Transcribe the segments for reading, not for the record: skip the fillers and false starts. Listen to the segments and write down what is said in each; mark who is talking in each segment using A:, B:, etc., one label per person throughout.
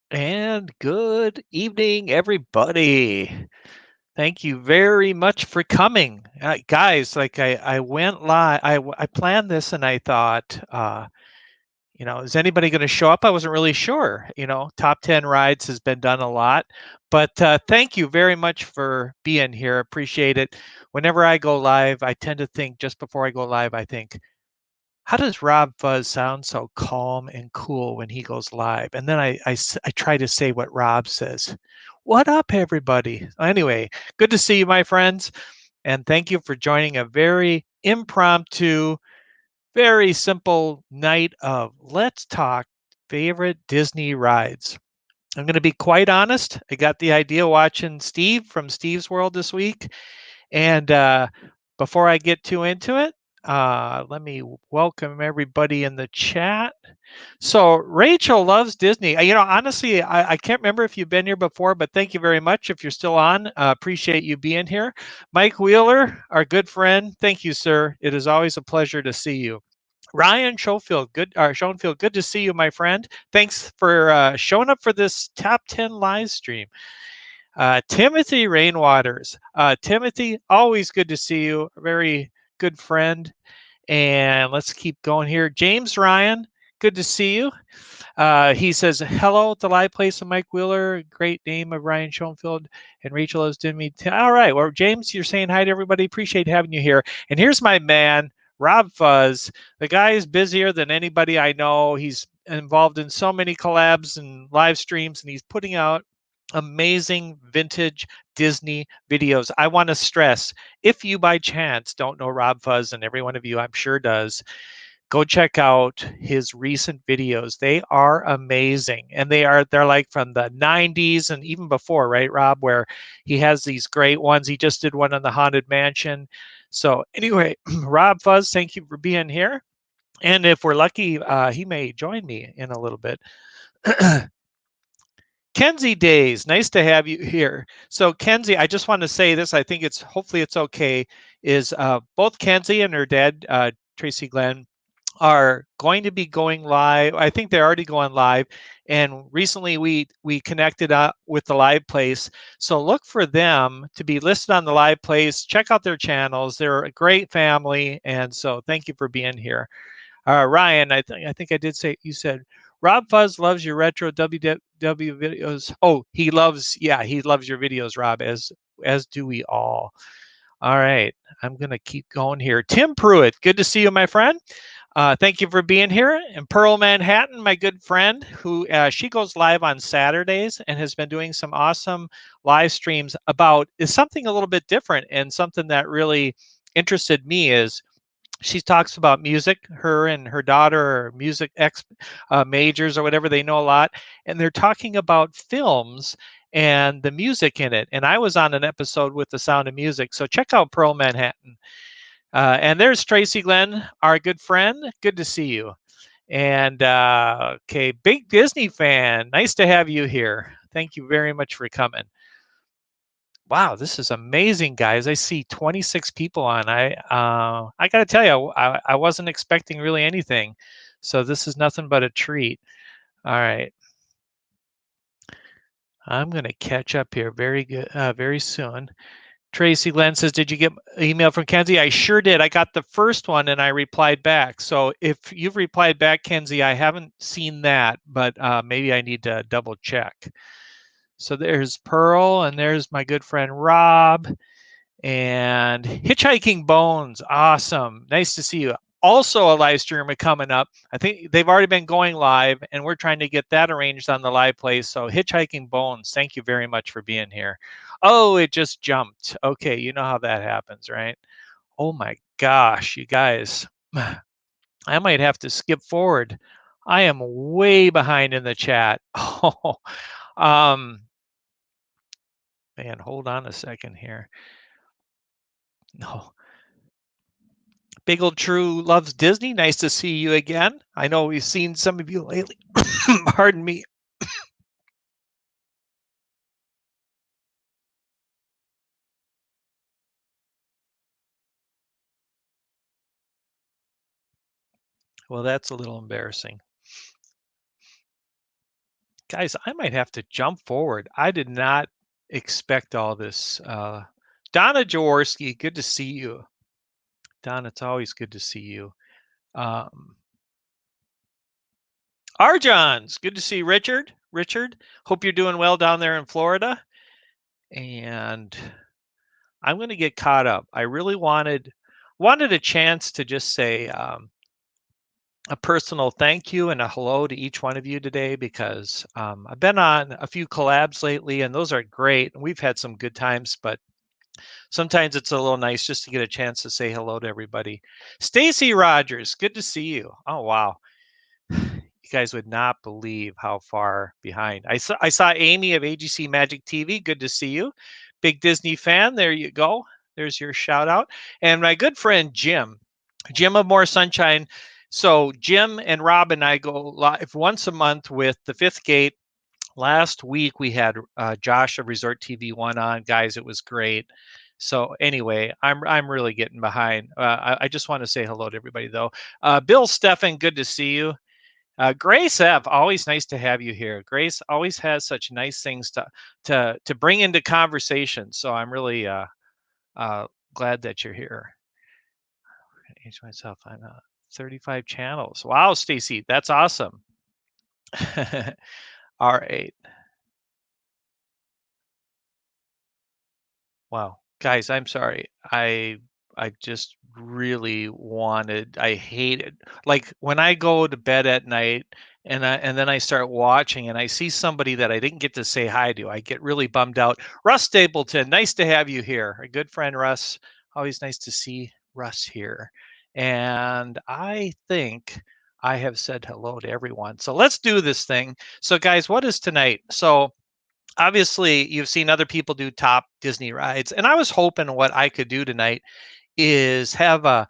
A: And good evening, everybody. Thank you very much for coming. Guys, like I went live, I planned this and I thought, is anybody going to show up? I wasn't really sure. Top 10 rides has been done a lot, but thank you very much for being here. Appreciate it. Whenever I go live, I tend to think just before I go live, I think, how does Rob Fuzz sound so calm and cool when he goes live? And then I try to say what Rob says. What up, everybody? Anyway, good to see you, my friends. And thank you for joining a very impromptu, very simple night of Let's Talk Favorite Disney Rides. I'm going to be quite honest. I got the idea watching Steve from Steve's World this week. And before I get too into it, let me welcome everybody in the chat. So Rachel loves Disney. Honestly, I can't remember if you've been here before, but thank you very much. If you're still on, appreciate you being here. Mike Wheeler, our good friend, thank you, sir. It is always a pleasure to see you. Ryan Schoenfeld, good to see you, my friend. Thanks for showing up for this top 10 live stream. Timothy Rainwaters. Timothy, always good to see you. A very good friend. And let's keep going here. James Ryan, good to see you. He says, hello at the live place of Mike Wheeler. Great name of Ryan Schoenfeld and Rachel has done me. All right. Well, James, you're saying hi to everybody. Appreciate having you here. And here's my man, Rob Fuzz. The guy is busier than anybody I know. He's involved in so many collabs and live streams, and he's putting out amazing vintage Disney videos. I want to stress, if you by chance don't know Rob Fuzz, and every one of you I'm sure does, go check out his recent videos. They are amazing. And they're like from the 90s and even before, right, Rob, where he has these great ones. He just did one on the Haunted Mansion. So anyway, Rob Fuzz, thank you for being here. And if we're lucky, he may join me in a little bit. Kenzie Days, nice to have you here. So Kenzie, I just want to say this. I think hopefully it's okay. Is both Kenzie and her dad, Tracy Glenn, are going to be going live. I think they're already going live. And recently we connected up with the live place. So look for them to be listed on the live place. Check out their channels. They're a great family. And so thank you for being here. Ryan, I think I did say, you said Rob Fuzz loves your retro WW videos. Oh, he loves your videos, Rob, as do we all. All right, I'm gonna keep going here. Tim Pruitt, good to see you, my friend. Thank you for being here. And Pearl Manhattan, my good friend, who she goes live on Saturdays and has been doing some awesome live streams about is something a little bit different, and something that really interested me is she talks about music. Her and her daughter are music majors or whatever. They know a lot, and they're talking about films and the music in it. And I was on an episode with The Sound of Music, so check out Pearl Manhattan. And there's Tracy Glenn, our good friend. Good to see you. And okay, big Disney fan. Nice to have you here. Thank you very much for coming. Wow, this is amazing, guys. I see 26 people on. I got to tell you, I wasn't expecting really anything. So this is nothing but a treat. All right. I'm going to catch up here very good, very soon. Tracy Glenn says, did you get an email from Kenzie? I sure did. I got the first one and I replied back. So if you've replied back, Kenzie, I haven't seen that, but maybe I need to double check. So there's Pearl and there's my good friend Rob. And Hitchhiking Bones, awesome. Nice to see you. Also a live streamer coming up. I think they've already been going live, and we're trying to get that arranged on the live place. So Hitchhiking Bones, thank you very much for being here. Oh, it just jumped. Okay, you know how that happens, right? Oh my gosh, you guys. I might have to skip forward. I am way behind in the chat. Oh, um, man, hold on a second here. No. Pigletroo Loves Disney. Nice to see you again. I know we've seen some of you lately. Pardon me. Well, that's a little embarrassing. Guys, I might have to jump forward. I did not expect all this. Donna Jaworski, good to see you. Donna, it's always good to see you. Arjons, good to see Richard. Richard, hope you're doing well down there in Florida. And I'm going to get caught up. I really wanted a chance to just say a personal thank you and a hello to each one of you today, because I've been on a few collabs lately, and those are great. We've had some good times, but sometimes it's a little nice just to get a chance to say hello to everybody. Stacy Rogers, good to see you. Oh, wow. You guys would not believe how far behind. I saw Amy of AJC Magic TV. Good to see you. Big Disney fan. There you go. There's your shout out. And my good friend Jim of More Sunshine. So Jim and Rob and I go live once a month with the Fifth Gate. Last week we had Josh of Resort TV One on. Guys, it was great. So anyway, I'm really getting behind. I just want to say hello to everybody though. Bill Steffen, good to see you. Grace F, always nice to have you here. Grace always has such nice things to bring into conversation. So I'm really glad that you're here. Age myself on 35 channels. Wow, Stacy, that's awesome. R8. Wow, guys, I'm sorry. I just really I hated, like, when I go to bed at night and then I start watching and I see somebody that I didn't get to say hi to, I get really bummed out. Russ Stapleton, nice to have you here. A good friend, Russ. Always nice to see Russ here. And I think I have said hello to everyone. So let's do this thing. So guys, what is tonight? So obviously you've seen other people do top Disney rides, and I was hoping what I could do tonight is have a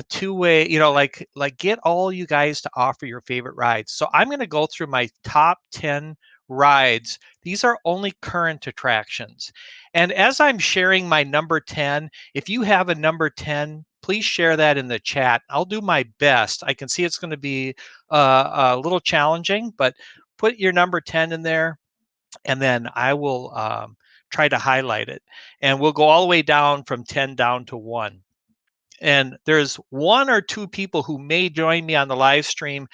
A: two-way, like get all you guys to offer your favorite rides. So I'm going to go through my top 10 rides. These are only current attractions. And as I'm sharing my number 10, if you have a number 10, please share that in the chat. I'll do my best. I can see it's going to be a little challenging, but put your number 10 in there, and then I will try to highlight it. And we'll go all the way down from 10 down to 1. And there's one or two people who may join me on the live stream,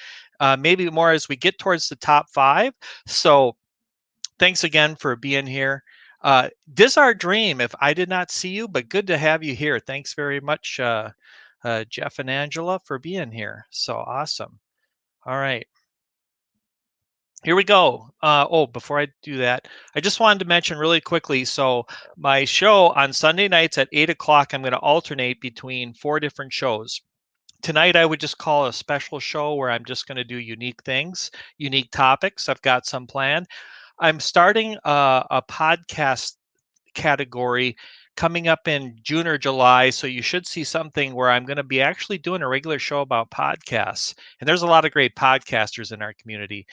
A: maybe more as we get towards the top 5. So thanks again for being here. This our dream if I did not see you, but good to have you here. Thanks very much, Jeff and Angela, for being here. So awesome. All right. Here we go. Before I do that, I just wanted to mention really quickly. So my show on Sunday nights at 8 o'clock, I'm going to alternate between 4 different shows. Tonight, I would just call a special show where I'm just going to do unique things, unique topics. I've got some planned. I'm starting a podcast category coming up in June or July. So you should see something where I'm going to be actually doing a regular show about podcasts. And there's a lot of great podcasters in our community.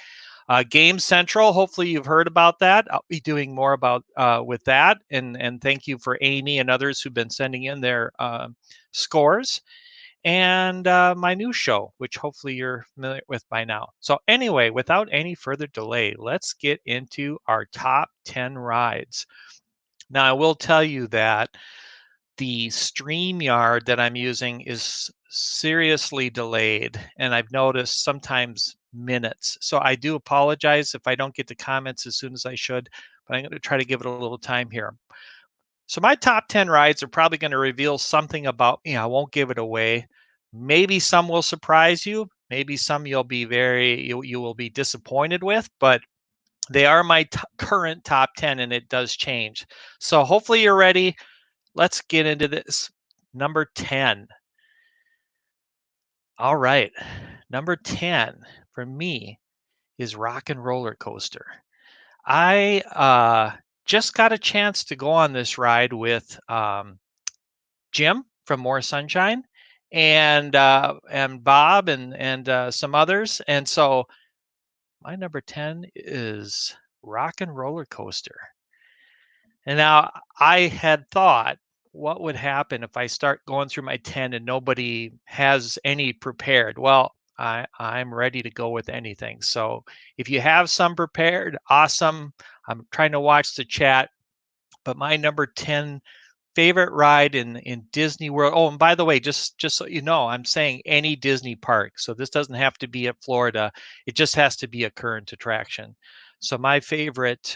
A: Game Central, hopefully you've heard about that. I'll be doing more about with that. And thank you for Amy and others who've been sending in their scores. And my new show, which hopefully you're familiar with by now. So anyway, without any further delay, let's get into our top 10 rides. Now, I will tell you that the Streamyard that I'm using is seriously delayed, and I've noticed sometimes minutes. So I do apologize if I don't get to comments as soon as I should, but I'm going to try to give it a little time here. So my top 10 rides are probably going to reveal something about me. I won't give it away. Maybe some will surprise you. Maybe some you will be disappointed with, but they are my current top 10, and it does change. So hopefully you're ready. Let's get into this. Number 10. All right. Number 10 for me is Rock and Roller Coaster. I just got a chance to go on this ride with Jim from More Sunshine and Bob and some others. And so my number 10 is Rock and Roller Coaster. And now I had thought, what would happen if I start going through my 10 and nobody has any prepared? Well, I'm ready to go with anything. So if you have some prepared, awesome. I'm trying to watch the chat, but my number 10 favorite ride in Disney World. Oh, and by the way, just so you know, I'm saying any Disney park. So this doesn't have to be at Florida. It just has to be a current attraction. So my favorite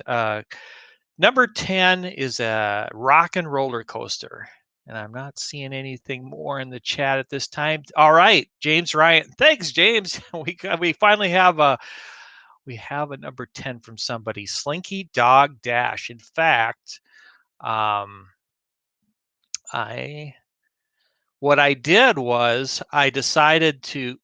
A: number 10 is a rock and roller coaster. And I'm not seeing anything more in the chat at this time. All right, James Ryan. Thanks, James. We finally have a number 10 from somebody. Slinky Dog Dash. In fact, what I did was I decided to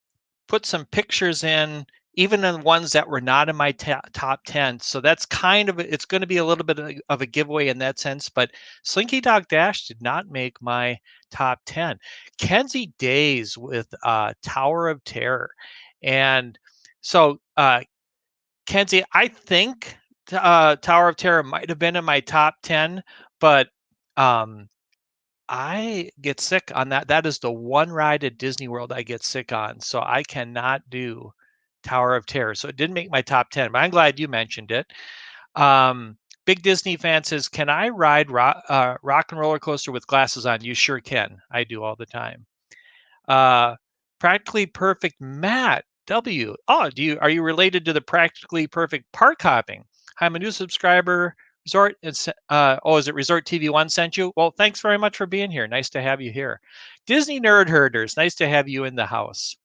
A: put some pictures in, even in ones that were not in my top 10. So that's kind of, it's going to be a little bit of a giveaway in that sense, but Slinky Dog Dash did not make my top 10. Kenzie Days with Tower of Terror. And so, Kenzie, I think Tower of Terror might have been in my top 10, but I get sick on that. That is the one ride at Disney World I get sick on. So I cannot do Tower of Terror. So it didn't make my top 10, but I'm glad you mentioned it. Big Disney fan says, can I ride rock and roller coaster with glasses on? You sure can. I do all the time. Practically Perfect Matt W. Oh, are you related to the Practically Perfect park hopping? I'm a new subscriber. Resort, is it Resort TV One sent you? Well, thanks very much for being here. Nice to have you here. Disney Nerd Herders, nice to have you in the house.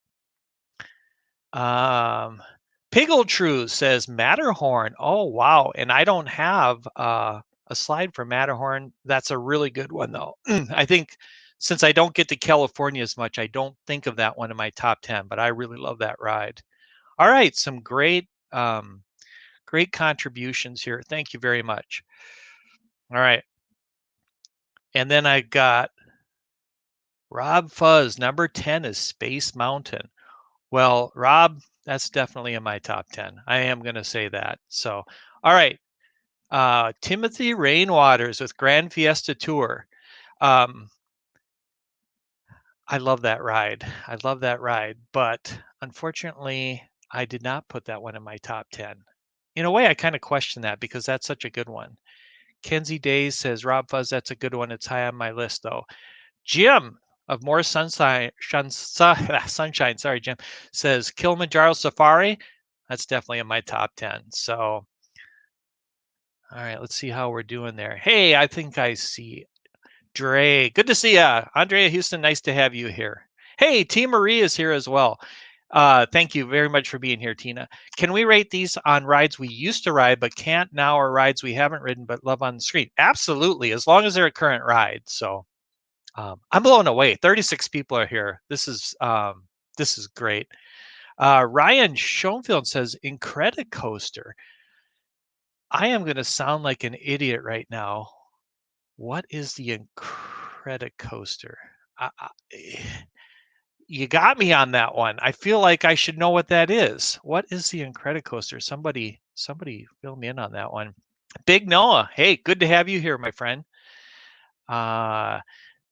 A: Pigletroo says Matterhorn. Oh, wow. And I don't have a slide for Matterhorn. That's a really good one, though. I think since I don't get to California as much, I don't think of that one in my top 10, but I really love that ride. All right, some great great contributions here. Thank you very much. All right. And then I got Rob Fuzz. Number 10 is Space Mountain. Well, Rob, that's definitely in my top 10. I am going to say that. So, all right. Timothy Rainwaters with Grand Fiesta Tour. I love that ride. I love that ride. But unfortunately, I did not put that one in my top 10. In a way, I kind of question that because that's such a good one. Kenzie Days says, Rob Fuzz, that's a good one. It's high on my list, though. Jim of More Sunshine, sorry, Jim, says Kilimanjaro Safari. That's definitely in my top 10. So, all right, let's see how we're doing there. Hey, I think I see Dre. Good to see you. Andrea Huston, nice to have you here. Hey, Tina Marie is here as well. Thank you very much for being here, Tina. Can we rate these on rides we used to ride but can't now, or rides we haven't ridden but love on the screen? Absolutely, as long as they're a current ride. So I'm blown away. 36 people are here. This is great. Ryan Schoenfeld says Incredicoaster. I am going to sound like an idiot right now. What is the Incredicoaster? You got me on that one. I feel like I should know what that is. What is the Incredicoaster? Somebody fill me in on that one. Big Noah, hey, good to have you here, my friend.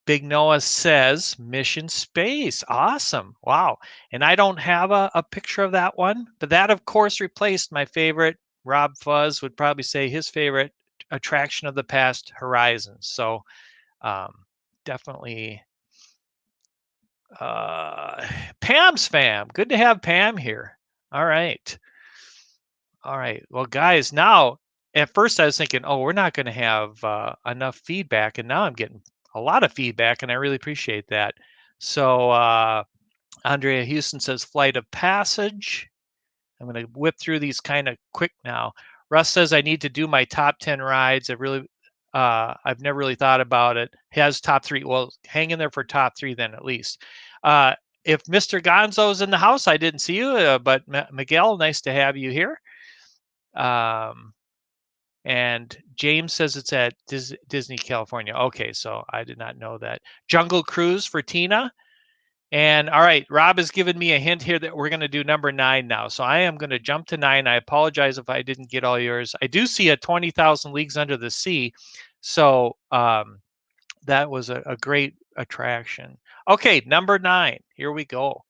A: Big Noah says Mission Space. Awesome. Wow. And I don't have a picture of that one, but that, of course, replaced my favorite. Rob Fuzz would probably say his favorite attraction of the past, Horizons. So definitely Pam's fam. Good to have Pam here. All right. All right. Well, guys, now at first I was thinking, oh, we're not going to have enough feedback. And now I'm getting a lot of feedback, and I really appreciate that. So Andrea Houston says Flight of Passage. I'm going to whip through these kind of quick now. Russ says I need to do my top 10 rides. I've never really thought about it. He has top 3. Well, hang in there for top 3 then at least. If Mr. Gonzo's in the house, I didn't see you, but Miguel, nice to have you here. And James says it's at Disney California. Okay, so I did not know that. Jungle Cruise for Tina. And all right, Rob has given me a hint here that we're going to do number 9 now. So I am going to jump to 9. I apologize if I didn't get all yours. I do see a 20,000 Leagues Under the Sea. So that was a great attraction. Okay, number 9. Here we go.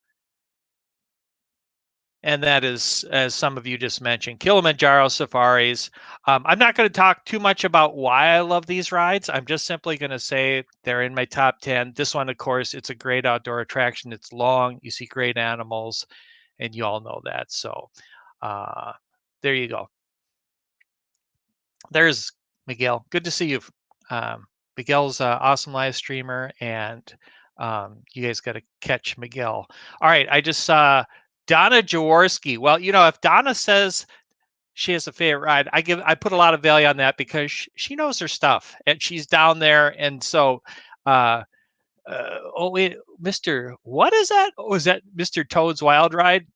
A: And that is, as some of you just mentioned, Kilimanjaro safaris. I'm not going to talk too much about why I love these rides. I'm just simply going to say they're in my top 10. This one, of course, it's a great outdoor attraction. It's long. You see great animals, and you all know that. So there you go. There's Miguel. Good to see you. Miguel's an awesome live streamer, and you guys got to catch Miguel. All right, I just saw Donna Jaworski. Well, if Donna says she has a favorite ride, I put a lot of value on that because she knows her stuff, and she's down there. And so, oh wait, what is that? Was that Mr. Toad's Wild Ride?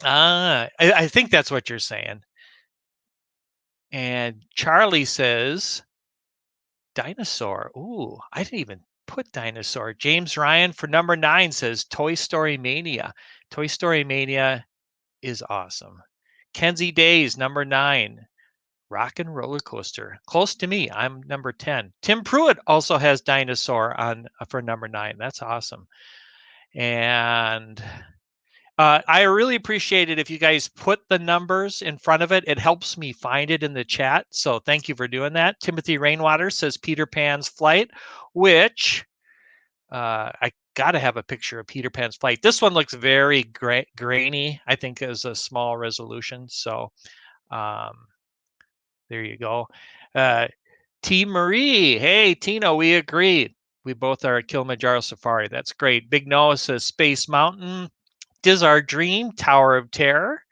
A: I think that's what you're saying. And Charlie says dinosaur. Ooh, I didn't even put dinosaur. James Ryan for number 9 says Toy Story Mania. Toy Story Mania is awesome. Kenzie Days, number 9. Rock and Roller Coaster. Close to me. I'm number 10. Tim Pruitt also has dinosaur on for number 9. That's awesome. And I really appreciate it if you guys put the numbers in front of it. It helps me find it in the chat. So thank you for doing that. Timothy Rainwater says Peter Pan's Flight, which I got to have a picture of Peter Pan's Flight. This one looks very grainy. I think is a small resolution. So there you go. T. Marie. Hey, Tina, we agreed. We both are at Kilimanjaro Safari. That's great. Big Noah says Space Mountain. Diz Our Dream, Tower of Terror.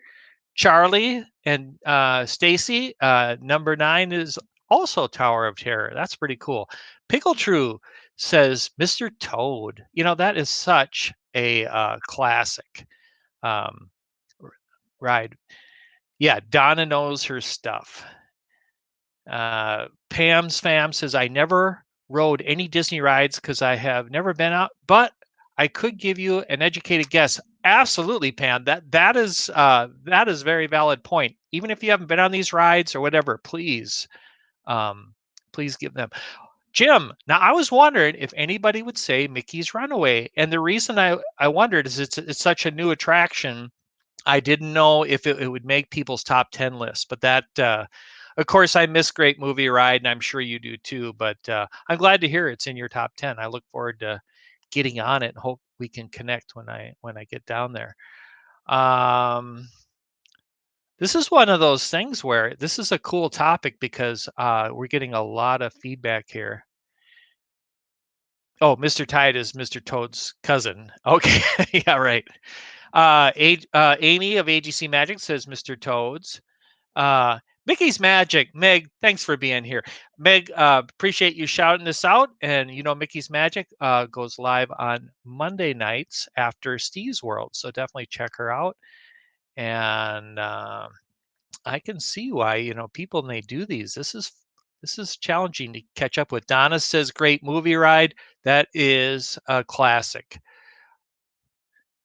A: Charlie and Stacy, number 9 is also Tower of Terror. That's pretty cool. Pigletroo says Mr. Toad. That is such a classic ride. Yeah, Donna knows her stuff. Pam's Fam says, I never rode any Disney rides because I have never been out, but I could give you an educated guess. Absolutely, Pam. That is a very valid point. Even if you haven't been on these rides or whatever, please give them. Jim, now I was wondering if anybody would say Mickey's Runaway, and the reason I wondered is it's such a new attraction. I didn't know if it would make people's top 10 lists, but that. Of course, I miss Great Movie Ride, and I'm sure you do too. But I'm glad to hear it's in your top 10. I look forward to getting on it and hope we can connect when I get down there. This is one of those things where this is a cool topic because we're getting a lot of feedback here. Oh, Mr. Tide is Mr. Toad's cousin. Okay, yeah, right. Amy of AJC Magic says Mr. Toad's. Mickey's Magic. Meg, thanks for being here. Meg, appreciate you shouting this out. And, Mickey's Magic goes live on Monday nights after Steve's World. So definitely check her out. And I can see why, people may do these. This is challenging to catch up with. Donna says, great movie ride. That is a classic.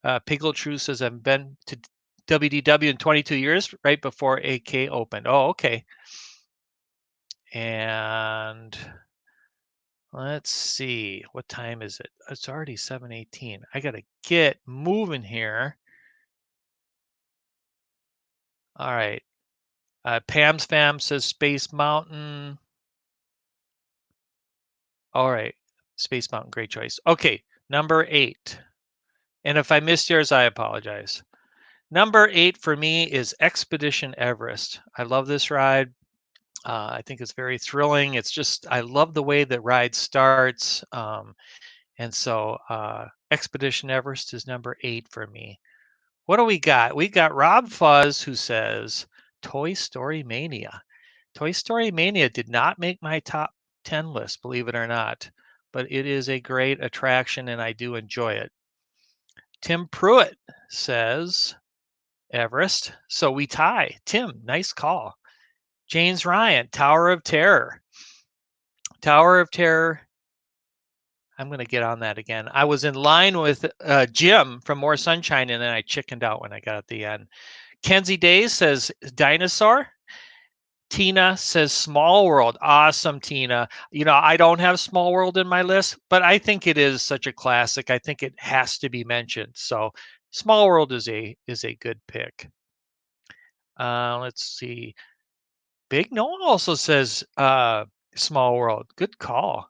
A: Pigletroo says, I've been to WDW in 22 years, right before AK opened. Oh, okay. And let's see, what time is it? It's already 7:18. I gotta get moving here. All right. Pam's Fam says Space Mountain. All right. Space Mountain, great choice. Okay, number 8. And if I missed yours, I apologize. Number 8 for me is Expedition Everest. I love this ride. I think it's very thrilling. It's just, I love the way the ride starts. And so Expedition Everest is number 8 for me. What do we got? We got Rob Fuzz who says Toy Story Mania. Toy Story Mania did not make my top 10 list, believe it or not, but it is a great attraction and I do enjoy it. Tim Pruitt says Everest. So we tie. Tim, nice call. James Ryan, Tower of Terror. Tower of Terror. I'm going to get on that again. I was in line with Jim from More Sunshine, and then I chickened out when I got at the end. Kenzie Days says Dinosaur. Tina says Small World. Awesome, Tina. I don't have Small World in my list, but I think it is such a classic. I think it has to be mentioned. So Small World is a good pick. Let's see. Big Noah also says Small World. Good call.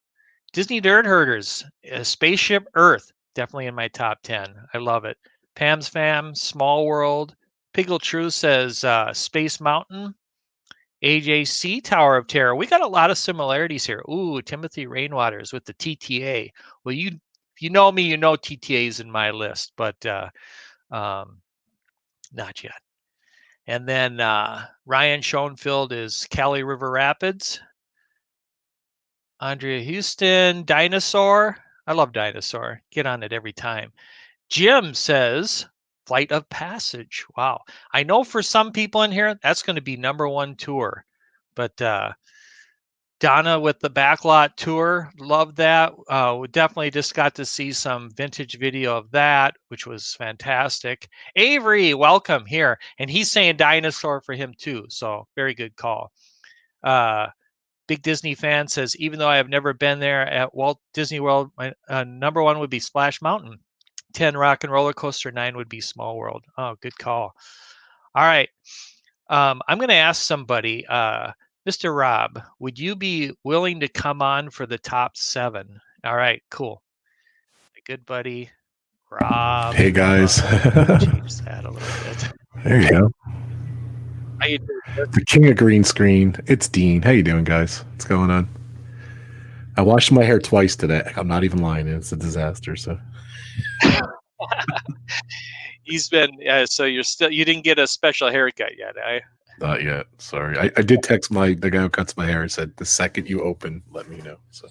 A: Disney Nerd Herders, Spaceship Earth, definitely in my top 10. I love it. Pam's Fam, Small World. Pigletroo says Space Mountain. AJC Tower of Terror. We got a lot of similarities here. Ooh, Timothy Rainwaters with the TTA. Well, if you know me, you know TTA's in my list, but not yet. And then Ryan Schoenfeld is Cali River Rapids. Andrea Houston, Dinosaur. I love Dinosaur. Get on it every time. Jim says Flight of Passage. Wow. I know for some people in here, that's going to be #1 tour. But Donna with the Backlot Tour, love that. We definitely just got to see some vintage video of that, which was fantastic. Avery, welcome here. And he's saying Dinosaur for him too. So very good call. Big Disney fan says, even though I have never been there at Walt Disney World, my #1 would be Splash Mountain. 10 Rock and Roller Coaster, 9 would be Small World. Oh, good call. All right. I'm going to ask somebody, Mr. Rob, would you be willing to come on for the top 7? All right, cool. My good buddy, Rob.
B: Hey, guys.
A: Change that a little bit.
B: There you go.
A: How you doing?
B: The king of green screen. It's Dean. How you doing, guys? What's going on? I washed my hair twice today. I'm not even lying. It's a disaster. So
A: he's been so you didn't get a special haircut yet,
B: Not yet. Sorry. I did text the guy who cuts my hair and said, the second you open, let me know. So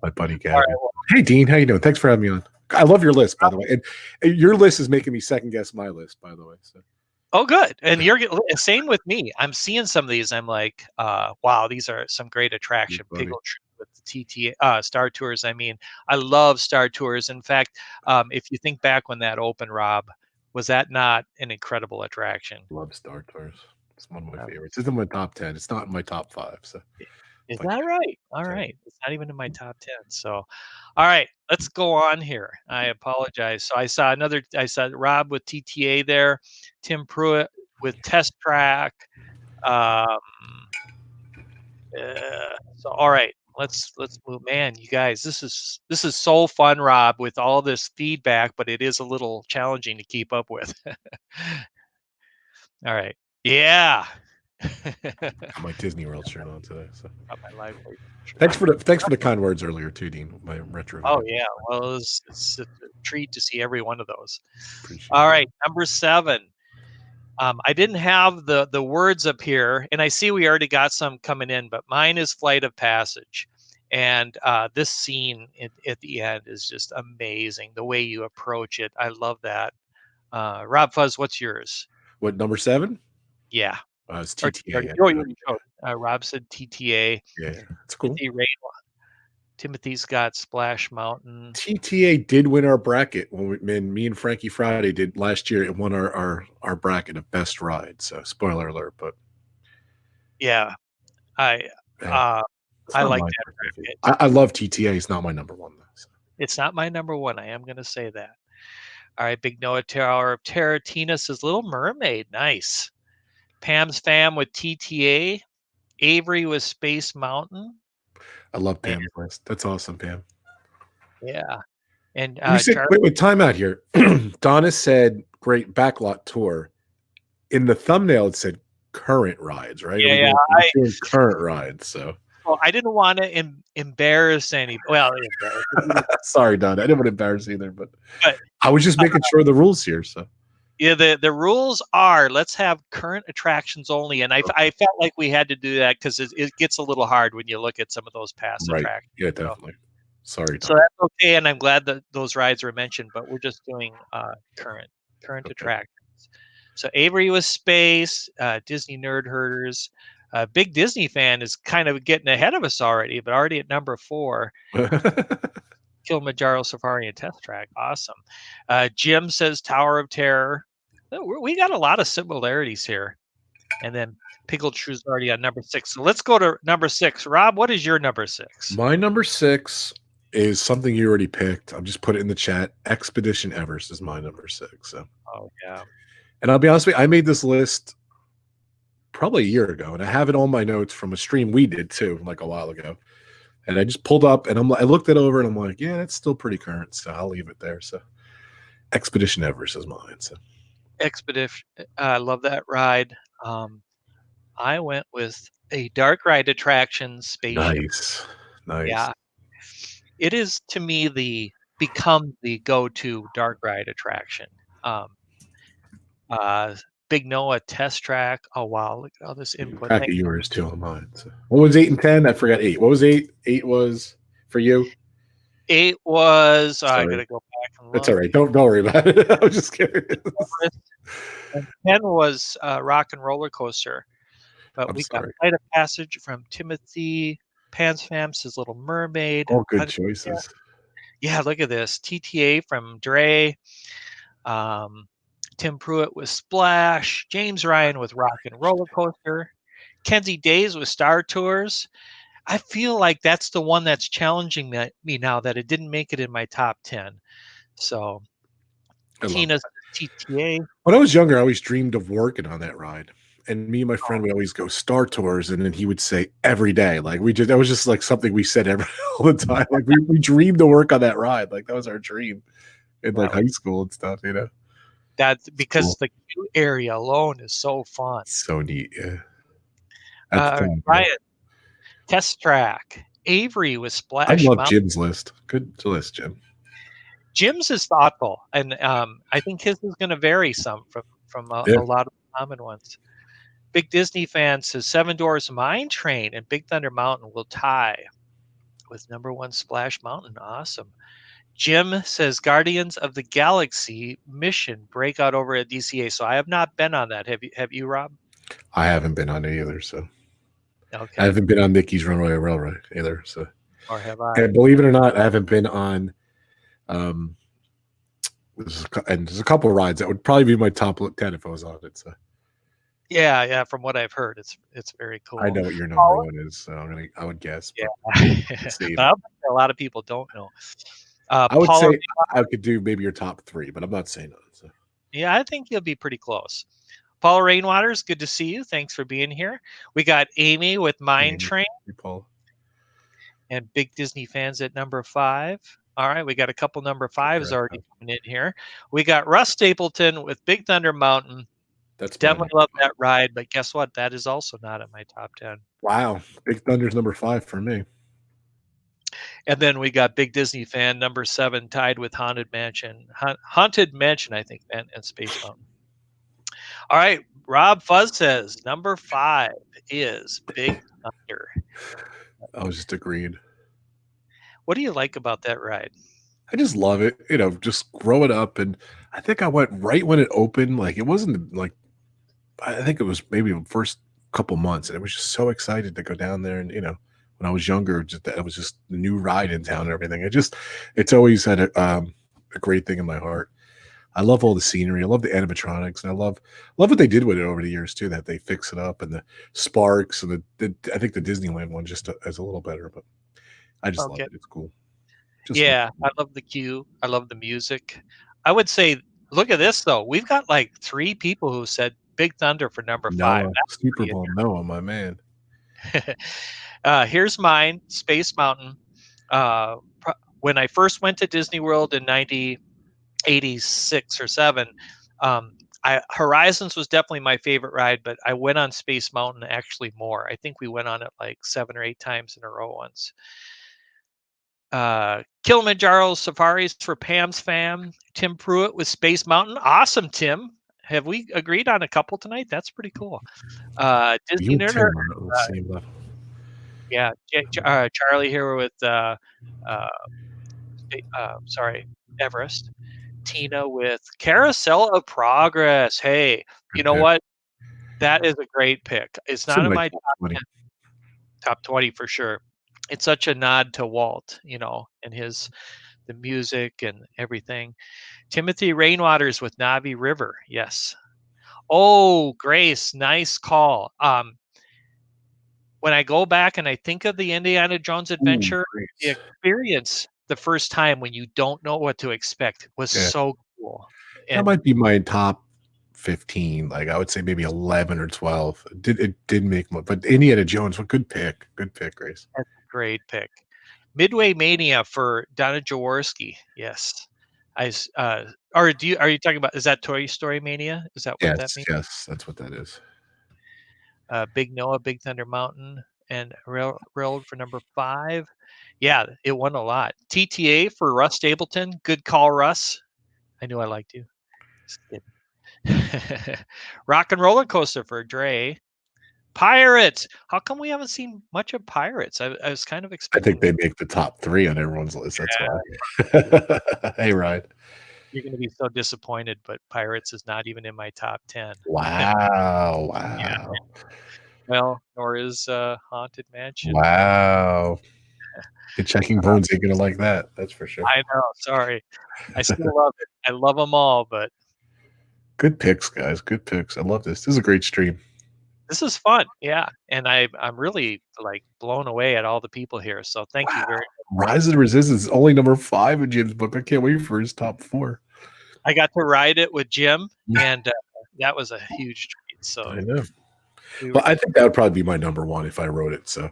B: my buddy Gavin. Right, well, hey, Dean. How you doing? Thanks for having me on. I love your list, by the way. And your list is making me second guess my list, by the way. So.
A: Oh, good. And you're same with me. I'm seeing some of these. I'm like, wow, these are some great attraction. Pigletroo with the TTA Star Tours. I mean, I love Star Tours. In fact, if you think back when that opened, Rob, was that not an incredible attraction?
B: Love Star Tours. It's one of my favorites. It's in my top 10. It's not in my top 5. So
A: is that right? All right. It's not even in my top 10. So, all right, let's go on here. I apologize. So I saw Rob with TTA there, Tim Pruitt with Test Track. So all right, let's move. Man, you guys, this is so fun, Rob, with all this feedback, but it is a little challenging to keep up with. All right. Yeah.
B: Got my Disney World shirt on today. So
A: thanks
B: for the kind words earlier too, Dean. My retro.
A: Oh yeah, well it's a treat to see every one of those. All right, #7. I didn't have the words up here, and I see we already got some coming in, but mine is Flight of Passage, and this scene at the end is just amazing. The way you approach it, I love that. Rob Fuzz, what's yours?
B: What, #7?
A: Yeah.
B: It's TTA.
A: Rob said TTA.
B: Yeah, it's cool.
A: Timothy's got Splash Mountain.
B: TTA did win our bracket when me and Frankie Friday did last year. It won our bracket of best ride. So spoiler alert, but
A: yeah, I like that bracket.
B: I love TTA. It's not my #1 though. So.
A: It's not my #1. I am going to say that. All right, Big Noah Tower of Terror. Tina says Little Mermaid. Nice. Pam's Fam with TTA. Avery with Space Mountain.
B: I love Pam's list. That's awesome, Pam.
A: Yeah. And
B: wait, time out here. Donna said great Backlot Tour. In the thumbnail, it said current rides, right?
A: Yeah,
B: current rides. So.
A: Well, I didn't want to embarrass any. Well,
B: sorry, Donna. I didn't want to embarrass either, but I was just making sure of the rules here. So.
A: Yeah, the rules are let's have current attractions only, and I felt like we had to do that because it gets a little hard when you look at some of those past attractions.
B: Yeah, definitely. Sorry.
A: So that's okay, and I'm glad that those rides were mentioned, but we're just doing current attractions. So Avery was Space, Disney Nerd Herders. Big Disney fan is kind of getting ahead of us already, but already at #4. Kilimanjaro Safari and Test Track. Awesome. Jim says Tower of Terror. We got a lot of similarities here. And then Pigletroo's already on #6. So let's go to #6. Rob, what is your #6?
B: My #6 is something you already picked. I'll just put it in the chat. Expedition Everest is my number 6. So,
A: Oh yeah.
B: and I'll be honest with you, I made this list probably a year ago, and I have it on my notes from a stream we did too, like a while ago. And I just pulled up, and I looked it over, and I'm like, yeah, it's still pretty current, so I'll leave it there. So, Expedition Everest is mine. So,
A: Expedition. I love that ride. I went with a dark ride attraction, Spaceship.
B: nice.
A: Yeah, it is to me become the go-to dark ride attraction. Big Noah test track. Oh wow, look at all this input.
B: Track of yours too on mine. So. What was 8 and 10? I forgot 8. What was 8? 8 was for you.
A: 8 was. I gotta go back and look.
B: That's all right. Don't worry about it. I was just curious.
A: And 10 was Rock and Roller Coaster. But we got Flight of Passage from Timothy. Pans Fam's His Little Mermaid.
B: All good choices.
A: Yeah, look at this. TTA from Dre. Tim Pruitt with Splash. James Ryan with Rock and Roller Coaster. Kenzie Days with Star Tours. I feel like that's the one that's challenging me now that it didn't make it in my top 10. So Tina's TTA.
B: When I was younger, I always dreamed of working on that ride. And me and my friend would always go Star Tours, and then he would say every day, like that was just like something we said all the time. Like we dreamed to work on that ride, like that was our dream in like high school and stuff, you know.
A: That's because the queue area alone is so fun,
B: so neat. Yeah.
A: Ryan, test track, Avery with Splash.
B: I love Jim's list. Good list, Jim.
A: Jim's is thoughtful, and I think his is going to vary some from a lot of common ones. Big Disney fan says Seven Doors Mine Train and Big Thunder Mountain will tie with number 1 Splash Mountain. Awesome. Jim says Guardians of the Galaxy Mission breakout over at DCA. So I have not been on that. Have you, Rob?
B: I haven't been on it either. So
A: okay.
B: I haven't been on Mickey's Runaway Railway either. So
A: or have I?
B: And believe it or not, I haven't been on. There's a couple of rides that would probably be my top 10 if I was on it. So.
A: Yeah. From what I've heard, it's very cool.
B: I know what your number 1 is, so I would guess.
A: Yeah, a lot of people don't know.
B: I would say I could do maybe your top 3, but I'm not saying that. So.
A: Yeah, I think you'll be pretty close. Paul Rainwaters, good to see you. Thanks for being here. We got Amy with Mine Train.
B: Hey, Paul.
A: And Big Disney fans at number 5. All right, we got a couple number 5s already coming in here. We got Russ Stapleton with Big Thunder Mountain.
B: That's
A: definitely love that ride, but guess what? That is also not in my top 10.
B: Wow, Big Thunder's number 5 for me.
A: And then we got Big Disney fan number 7 tied with Haunted Mansion. Haunted Mansion, I think, and Space Mountain. All right, Rob Fuzz says number 5 is Big Thunder.
B: I was just agreed.
A: What do you like about that ride?
B: I just love it. You know, just growing up, and I think I went right when it opened. Like it wasn't like I think it was maybe the first couple months, and I was just so excited to go down there. And you know, when I was younger, it was just the new ride in town and everything. It's always had a great thing in my heart. I love all the scenery. I love the animatronics, and I love what they did with it over the years too. That they fix it up, and the sparks, and I think the Disneyland one just is a little better, but I just love it. It's cool.
A: I love the queue. I love the music. I would say, look at this though. We've got like 3 people who said Big Thunder for number 5.
B: Super Bowl Noah, my man.
A: Here's mine, Space Mountain. When I first went to Disney World in 1986 or 7, Horizons was definitely my favorite ride, but I went on Space Mountain actually more. I think we went on it like 7 or 8 times in a row once. Kilimanjaro Safaris for Pam's fam. Tim Pruitt with Space Mountain. Awesome, Tim. Have we agreed on a couple tonight? That's pretty cool. Disney Nerd. Yeah, Charlie here with Everest. Tina with Carousel of Progress. Hey, you know what? That is a great pick. It's not in my top 20 for sure. It's such a nod to Walt, you know, and the music and everything. Timothy Rainwaters with Navi River. Yes. Oh, Grace, nice call. When I go back and I think of the Indiana Jones adventure, the experience the first time when you don't know what to expect was so cool.
B: And that might be my top 15. Like I would say maybe 11 or 12. It did make more, but Indiana Jones, what good pick. Good pick, Grace.
A: That's a great pick. Midway Mania for Donna Jaworski. Yes. Are you talking about, is that Toy Story Mania? Is that what that means?
B: Yes, that's what that is.
A: Big Noah, Big Thunder Mountain, and Railroad for number 5. Yeah, it won a lot. TTA for Russ Stapleton. Good call, Russ. I knew I liked you. Just kidding. Rock and Roller Coaster for Dre. Pirates. How come we haven't seen much of Pirates? I was kind of expecting.
B: I think they make the top 3 on everyone's list. That's why. Hey, Ryan.
A: You're going to be so disappointed, but Pirates is not even in my top 10.
B: Wow. Wow.
A: Yeah. Well, nor is Haunted Mansion.
B: Wow. The Checking Bones ain't going to like that. That's for sure.
A: I know. Sorry. I still love it. I love them all, but.
B: Good picks, guys. Good picks. I love this. This is a great stream.
A: This is fun. Yeah. And I'm really like blown away at all the people here. So thank you very much.
B: Rise of the Resistance is only number 5 in Jim's book. I can't wait for his top 4.
A: I got to ride it with Jim, and that was a huge treat. So
B: I know. Well, I think that would probably be my number 1 if I wrote it. So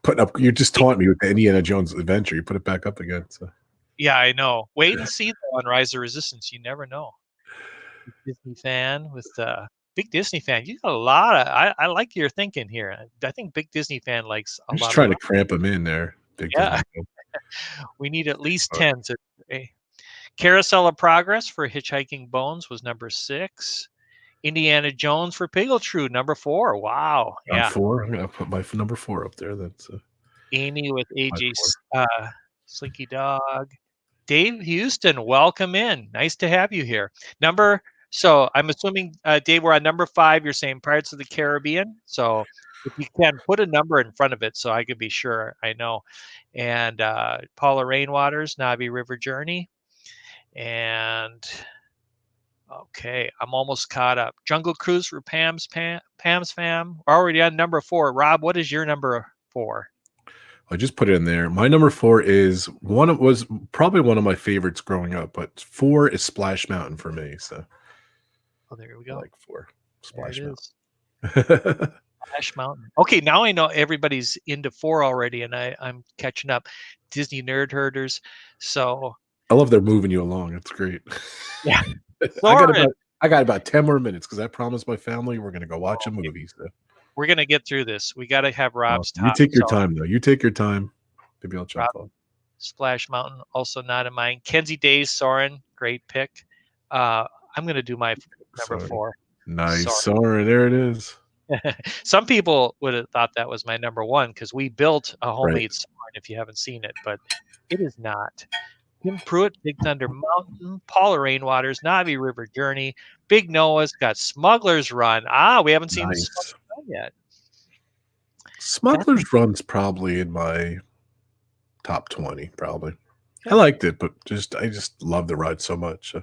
B: putting up, you're just taunting me with the Indiana Jones adventure. You put it back up again. So
A: yeah, I know. Wait and see though on Rise of Resistance. You never know. Disney fan with Big Disney fan. You got a lot of. I like your thinking here. I think Big Disney fan likes a lot.
B: I'm just trying to cramp them in there. Big
A: We need at least 10. So, Carousel of Progress for Hitchhiking Bones was number 6. Indiana Jones for Pigletroo, number 4. Wow. Yeah.
B: 4. I'm gonna put my number 4 up there. That's
A: Amy with AJC Slinky Dog. Dave Houston, welcome in. Nice to have you here. So I'm assuming, Dave, we're on number 5. You're saying Pirates of the Caribbean. So if you can put a number in front of it so I could be sure I know. And Paula Rainwaters, Navi River Journey. And okay, I'm almost caught up. Jungle Cruise for Pam's Fam. We're already on number 4. Rob, what is your number 4?
B: I just put it in there. My number 4 was probably one of my favorites growing up, but 4 is Splash Mountain for me. So,
A: there we go.
B: I like 4 Splash
A: Mountain. Splash Mountain. Okay, now I know everybody's into 4 already, and I'm catching up. Disney Nerd Herders. So
B: I love they're moving you along. It's great.
A: Yeah.
B: I got about 10 more minutes because I promised my family we're going to go watch a movie. So.
A: We're going to get through this. We got to have Rob's top.
B: You take your time, though. You take your time. Maybe I'll jump on.
A: Splash Mountain, also not in mine. Kenzie Days Soarin', great pick. I'm going to do my number 4.
B: Nice. Soarin', there it is.
A: Some people would have thought that was my number 1 because we built a homemade Soarin', if you haven't seen it, but it is not. Tim Pruitt, Big Thunder Mountain, Paula Rainwaters, Navi River Journey, Big Noah's got Smugglers Run. We haven't seen Smugglers Run yet.
B: Smugglers Run's probably in my top 20, probably. I liked it, but I just love the ride so much.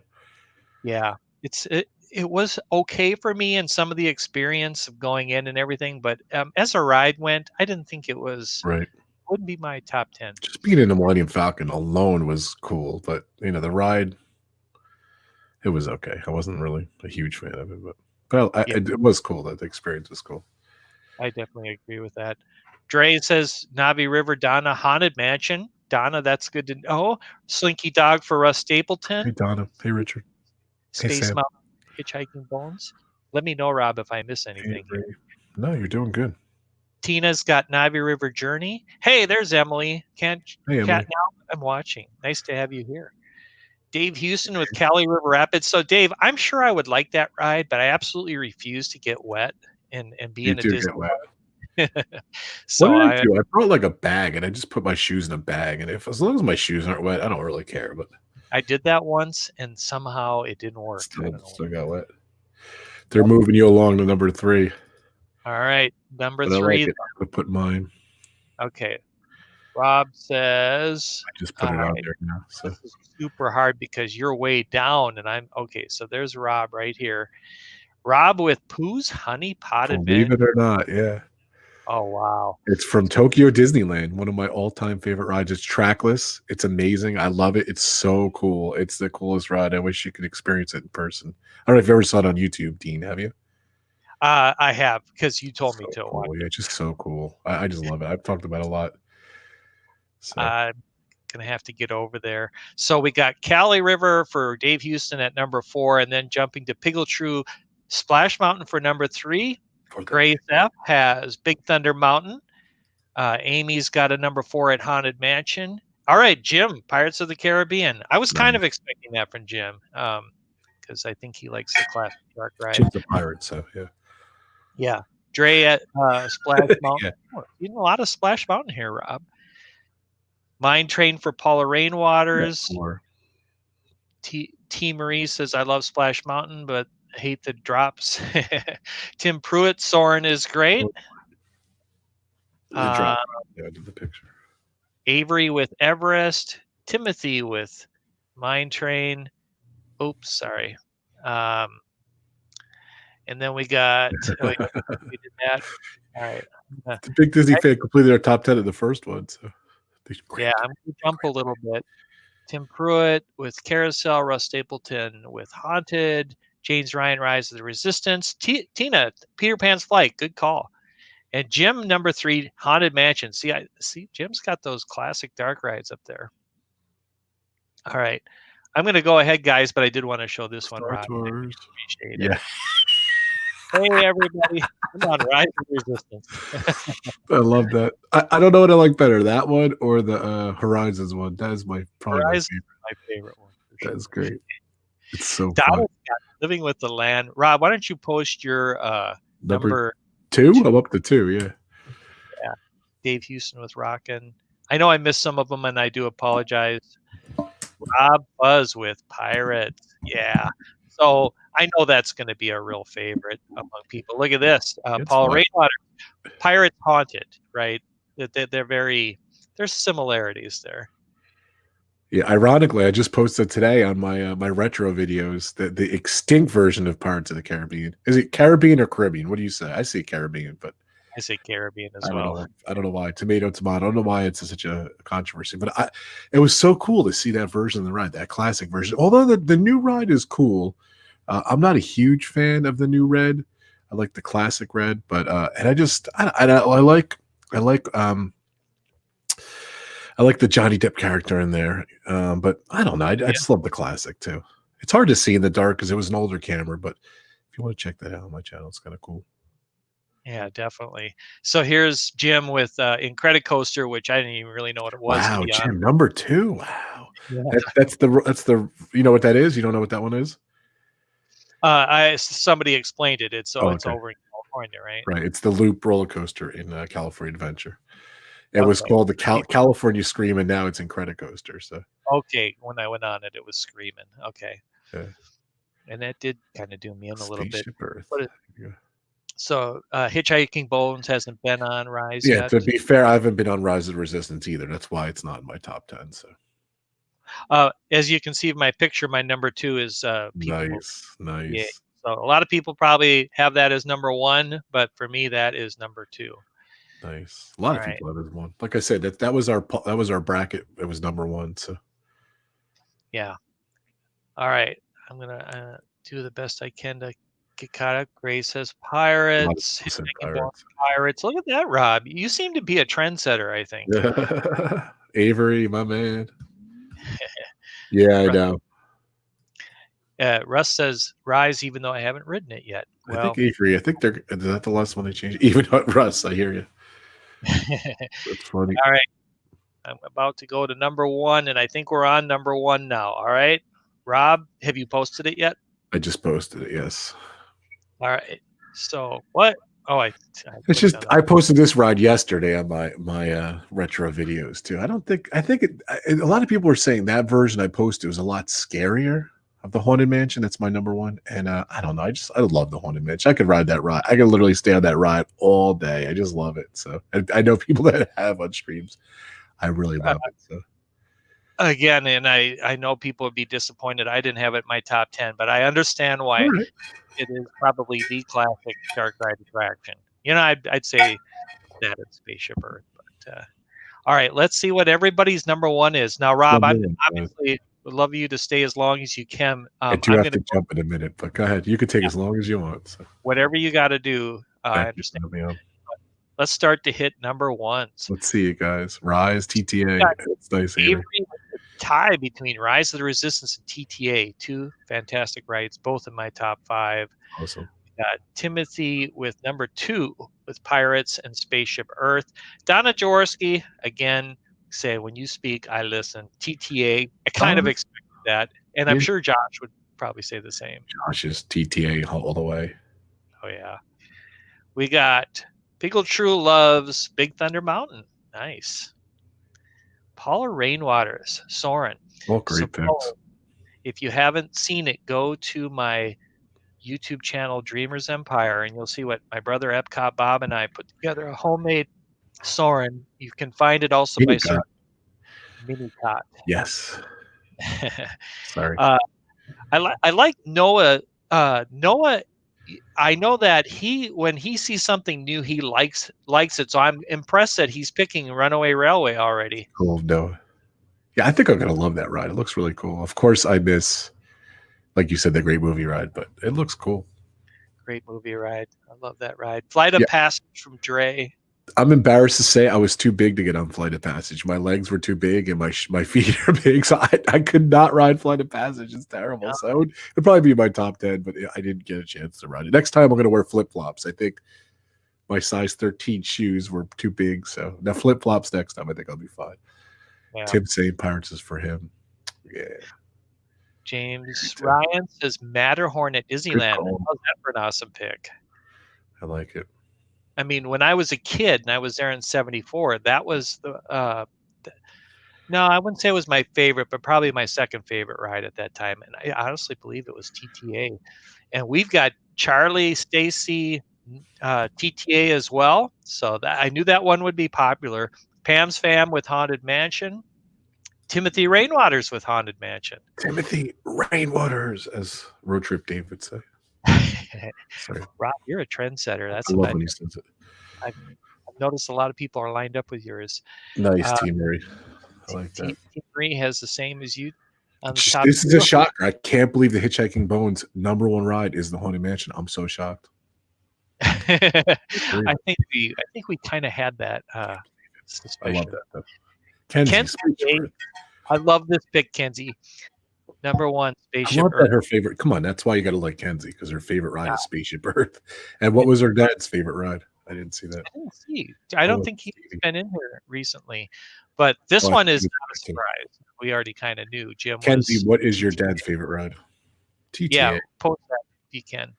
A: Yeah, it was okay for me and some of the experience of going in and everything, but as a ride went, I didn't think it was
B: right.
A: Wouldn't be my top 10.
B: Just being in the Millennium Falcon alone was cool, but the ride, it was okay. I wasn't really a huge fan of it, but it was cool. That the experience was cool.
A: I definitely agree with that. Dre says Navi River, Donna, Haunted Mansion. Donna, that's good to know. Slinky Dog for Russ Stapleton.
B: Hey, Donna. Hey, Richard.
A: Space Mountain, Hitchhiking Bones. Let me know, Rob, if I miss anything.
B: Hey, no, you're doing good.
A: Tina's got Navi River Journey. Hey, there's Emily. Can't chat now? I'm watching. Nice to have you here. Dave Houston with Cali River Rapids. So, Dave, I'm sure I would like that ride, but I absolutely refuse to get wet and be in a Disney.
B: So I brought like a bag, and I just put my shoes in a bag, and as long as my shoes aren't wet, I don't really care. But
A: I did that once, and somehow it didn't work.
B: Still got wet. They're moving you along to number 3.
A: All right, number 3.
B: I'm gonna put mine.
A: Okay. Rob says
B: I just put it out there now. So.
A: This is super hard because you're way down, and I'm okay. So there's Rob right here. Rob with Pooh's Honey Pot Adventure.
B: Believe it or not, yeah.
A: Oh, wow.
B: It's from Tokyo Disneyland, one of my all-time favorite rides. It's trackless. It's amazing. I love it. It's so cool. It's the coolest ride. I wish you could experience it in person. I don't know if you ever saw it on YouTube, Dean. Have you?
A: I have, because you told me to.
B: Cool. Yeah, it's just so cool. I just love it. I've talked about it a lot. So.
A: I'm going to have to get over there. So we got Cali River for Dave Huston at number 4, and then jumping to Pigletroo Splash Mountain for number 3. Grace F has Big Thunder Mountain. Amy's got a number 4 at Haunted Mansion. All right, Jim, Pirates of the Caribbean. I was kind of expecting that from Jim, because I think he likes the classic dark ride.
B: Jim's a pirate, so yeah.
A: Yeah. Dre at Splash Mountain. Oh, a lot of Splash Mountain here, Rob. Mine Train for Paula Rainwaters. T. Marie says, I love Splash Mountain, but hate the drops. Tim Pruitt, Soren is great.
B: I did the picture.
A: Avery with Everest. Timothy with Mine Train. Oops, sorry. And then we got we did that. All right.
B: The big Disney fan completed our top 10 of the first one. So
A: yeah, I'm going to jump a little bit. Tim Pruitt with Carousel, Russ Stapleton with Haunted, James Ryan, Rise of the Resistance, Tina, Peter Pan's Flight, good call. And Jim, number 3, Haunted Mansion. See, Jim's got those classic dark rides up there. All right. I'm going to go ahead, guys, but I did want to show this one, Rob. Appreciate it. Hey, everybody. Come on, Rise of Resistance.
B: I love that. I don't know what I like better, that one or the Horizons one. That is probably my
A: favorite one.
B: That is great. It's so
A: fun. Living with the Land. Rob, why don't you post your number
B: 2? I'm up to 2, yeah.
A: Yeah. Dave Huston with Rockin'. I know I missed some of them, and I do apologize. Rob Buzz with Pirates. Yeah. So I know that's going to be a real favorite among people. Look at this. Paul Rainwater, Pirates Haunted, right? There's similarities there.
B: Yeah, ironically, I just posted today on my my retro videos the extinct version of Pirates of the Caribbean. Is it Caribbean or Caribbean? What do you say? I say Caribbean, but
A: I say Caribbean as well.
B: I don't know why. Tomato. I don't know why it's such a controversy, but it was so cool to see that version of the ride, that classic version. Although the new ride is cool, I'm not a huge fan of the new red. I like the classic red, but and I like the Johnny Depp character in there, but I don't know. I just love the classic too. It's hard to see in the dark because it was an older camera, but if you want to check that out on my channel, it's kind of cool.
A: Yeah, definitely. So here's Jim with Incredicoaster, which I didn't even really know what it was.
B: Wow, Jim, number 2. Wow, yeah. That's the you know what that is? You don't know what that one is?
A: Somebody explained it. It's over in California, right?
B: Right. It's the Loop roller coaster in California Adventure. It was called the California Scream, and now it's Incredicoaster. So
A: when I went on it, it was Screaming. Okay, yeah. And that did kind of do me in a little bit. So Hitchhiking Bones hasn't been on Rise yet.
B: Yeah, to be fair, I haven't been on Rise of the Resistance either. That's why it's not in my top 10. So
A: as you can see in my picture, my number 2 is
B: nice.
A: Yeah. So a lot of people probably have that as number 1, but for me, that is number 2.
B: Nice. A lot of people have it as 1. Like I said, that was our bracket. It was number 1. So
A: yeah. All right. I'm gonna do the best I can to get caught up. Grace says Pirates. Pirates. Look at that, Rob. You seem to be a trendsetter, I think.
B: Avery, my man. Yeah, I know.
A: Russ says Rise, even though I haven't ridden it yet.
B: Well, I think Avery. Is that the last one they changed? Even Russ, I hear you. That's funny.
A: All right. I'm about to go to number 1, and I think we're on number 1 now. All right. Rob, have you posted it yet?
B: I just posted it, yes.
A: All right. So what? Oh, I
B: posted this ride yesterday on my retro videos too. I think a lot of people are saying that version I posted was a lot scarier of the Haunted Mansion. That's my number 1. And I don't know. I love the Haunted Mansion. I could ride that ride. I could literally stay on that ride all day. I just love it. So I know people that have on streams. I really love it. So
A: again, and I know people would be disappointed I didn't have it in my top 10, but I understand why. It is probably the classic dark ride attraction. You know, I'd say that in Spaceship Earth. But all right, let's see what everybody's number one is. Now, Rob, I obviously would love you to stay as long as you can.
B: I do have to jump in a minute, but go ahead. You can take as long as you want. So.
A: Whatever you got to do, I understand. Let's start to hit number ones.
B: Let's see you guys. Rise, TTA. It's nice here.
A: Tie between Rise of the Resistance and TTA. Two fantastic rides, both in my top 5.
B: Awesome.
A: Timothy with number 2 with Pirates and Spaceship Earth. Donna Jaworski, again, say when you speak, I listen. TTA, I kind of expected that. And I'm sure Josh would probably say the same.
B: Josh is TTA all the way.
A: Oh, yeah. We got Pigletroo Loves Big Thunder Mountain. Nice. Paula Rainwaters, Soarin'.
B: All great picks.
A: If you haven't seen it, go to my YouTube channel, Dreamers Empire, and you'll see what my brother Epcot Bob and I put together, a homemade Soarin'. You can find it also by searching Mini Cot.
B: Yes. Sorry.
A: I like Noah. Noah, I know that when he sees something new, he likes it. So I'm impressed that he's picking Runaway Railway already.
B: Cool, Noah. Yeah, I think I'm gonna love that ride. It looks really cool. Of course, I miss, like you said, the Great Movie Ride, but it looks cool.
A: Great movie ride. I love that ride. Flight of Passage from Dre.
B: I'm embarrassed to say I was too big to get on Flight of Passage. My legs were too big and my feet are big, so I could not ride Flight of Passage. It's terrible. Yeah. So it'd probably be my top 10, but I didn't get a chance to ride it. Next time I'm going to wear flip-flops. I think my size 13 shoes were too big, so now flip-flops next time. I think I'll be fine. Yeah. Tim saying Pirates is for him. Yeah.
A: James Ryan says Matterhorn at Disneyland. How's that for an awesome pick?
B: I like it.
A: I mean, when I was a kid and I was there in '74, that was no, I wouldn't say it was my favorite, but probably my second favorite ride at that time. And I honestly believe it was TTA. And we've got Charlie, Stacy, TTA as well. So I knew that one would be popular. Pam's Fam with Haunted Mansion. Timothy Rainwaters with Haunted Mansion.
B: Timothy Rainwaters, as Roadtrip Dave would say.
A: Sorry. Rob, you're a trendsetter. That's
B: I love when he says it.
A: I've noticed a lot of people are lined up with yours.
B: Nice, Team Marie. I like that.
A: Team Marie has the same as you.
B: This is a shocker. I can't believe the Hitchhiking Bones #1 ride is the Haunted Mansion. I'm so shocked.
A: I think we kind of had that suspicion.
B: I love that though. Kenzie,
A: I love this pick, Kenzie. #1, Spaceship
B: I love
A: Earth.
B: That her favorite. Come on, that's why you got to like Kenzie, because her favorite ride is Spaceship Earth. And what was her dad's favorite ride? I didn't see that.
A: I don't think he's been in here recently, but this one is not a surprise. We already kind of knew. Jim.
B: Kenzie, what is your dad's favorite ride? TTA.
A: Yeah, post that if you can.